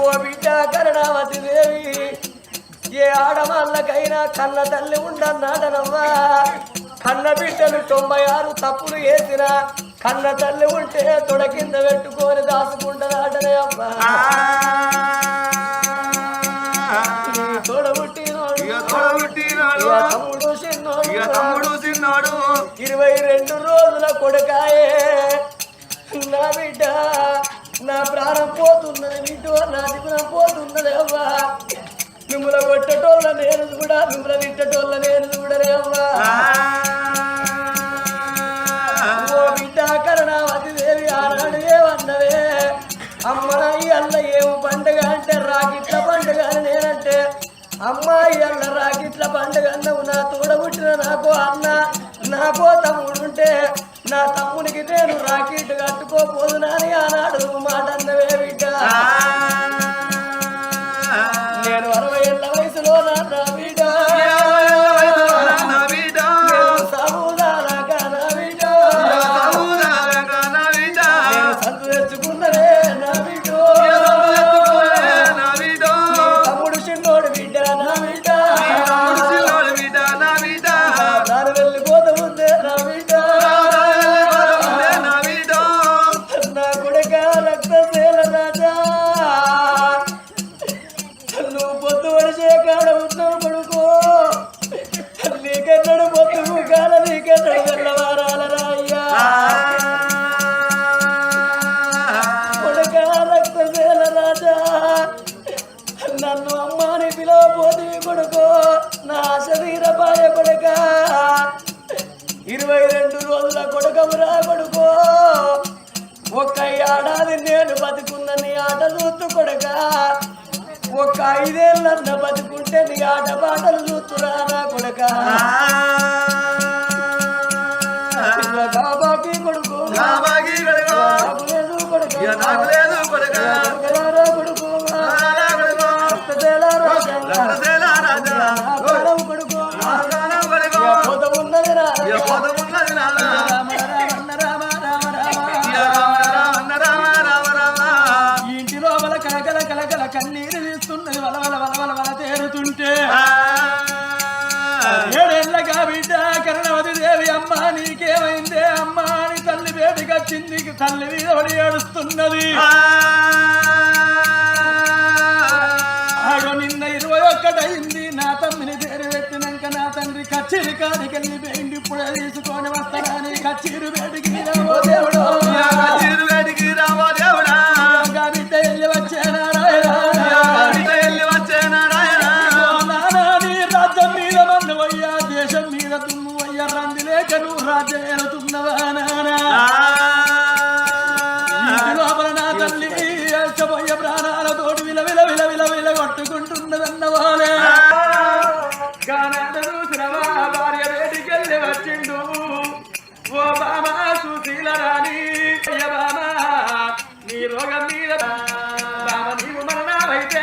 ఓ బిడ్డ కరుణావతి దేవి ఏ ఆడవాళ్ళకైనా కన్న తల్లి ఉండన్నాడనవ్వా కన్న బిడ్డలు 96 తప్పులు వేసిన కన్న తల్లి ఉంటే తొడ కింద పెట్టుకొని దాచుకుంటాడనే అవ్వా తమ్ముడు చిన్నోడు 22 రోజుల కొడుకాయే నా బిడ్డ నా ప్రాణం పోతున్నది బిడ్డ నా జీవనం పోతున్నది అవ్వా మిమ్మల్ని కొట్టటోళ్ళ నేను కూడా మిమ్మల్ని తిట్టటోళ్ళ నేను చూడలే అవ్వా ఓ బిడ్డ కరుణావతి దేవి ఆనాడు ఏమన్నవే అమ్మాయి అల్ల ఏం పండుగ అంటే రాకిట్ల పండుగ అని నేనంటే అమ్మాయి అల్ల రాకిట్ల పండుగ అన్నవు నా తోడబుట్టిన నాకో అన్న నాకో తమ్ముడుంటే నా తమ్మునికి నేను రాకెట్ కట్టుకోపోదునని ఆనాడు మాట అన్నవే బిడ్డ నేను 60 ఏళ్ల వయసులో నా బిడ్డ సంతు తెచ్చుకున్నదే నా బిడ్డ తమ్ముడు చిన్నోడు బిడ్డ నా బిడ్డ నాను వెళ్ళిపోతూ ఉందే నా బిడ్డ నా కొడుక రక్తశీల రాజా నువ్వు పొద్దు వడిసే కాడ ఉన్నావు కొడుకో నీకెన్నడు పొద్దు కాల నీకెన్నడు వెళ్ళవారాల రాయ్యా కొడుక రక్తశీల రాజా నన్ను అమ్మాని పిలవపోతే కొడుకో నా శరీరపాయ కొడుక 22 రోజుల కొడుకవురా కొడుకో ఒక్క ఏడాది నేను బతుకున్న నీ ఆట చూస్తూ కొడుక ఒక్క 5 ఏళ్ళన్న బతుకుంటే నీ ఆట పాటలు చూస్తురా నా కొడుక బాబాకి కొడుకు నాకు లేదు కొడుక కొడుకు ఇంటి లోపల కలకల కలకల కన్నీరు తీస్తున్నది వల వల వల వల వల తేరుతుంటే 7 ఏళ్ళగా బిడ్డ కరుణవతి దేవి అమ్మ నీకేమైందే అమ్మ అని తల్లి బేటికి వచ్చింది తల్లి మీద పడి ఏడుస్తున్నది నిన్న 21 అయింది నా తమ్మిని పేరు పెట్టినాక నా తండ్రి కచ్చేరి కాడికెళ్ళి పోయింది ఇప్పుడే తీసుకొని వస్తానని కచ్చేరు వేడికి రావో దేవుడు బిడ్డ వెళ్ళి వచ్చేనా నానా నీ రాజ్యం మీద మన్నవయ్యా దేశం మీద తుమ్మువయ్యా రంది లేక నువ్వు రాజ్యం ఏలుతున్నవా నానా లోపల నా తల్లి పోయే ప్రాణాలతోటి విల విల విల విల విల కొట్టుకుంటున్నదన్న వాళ్ళే చూసినవా భార్య వేడికెళ్ళి వచ్చిండు ఓ బామా సుశీల రాణి బామా నీ రోగం మీద బామ నీవు మరణమైతే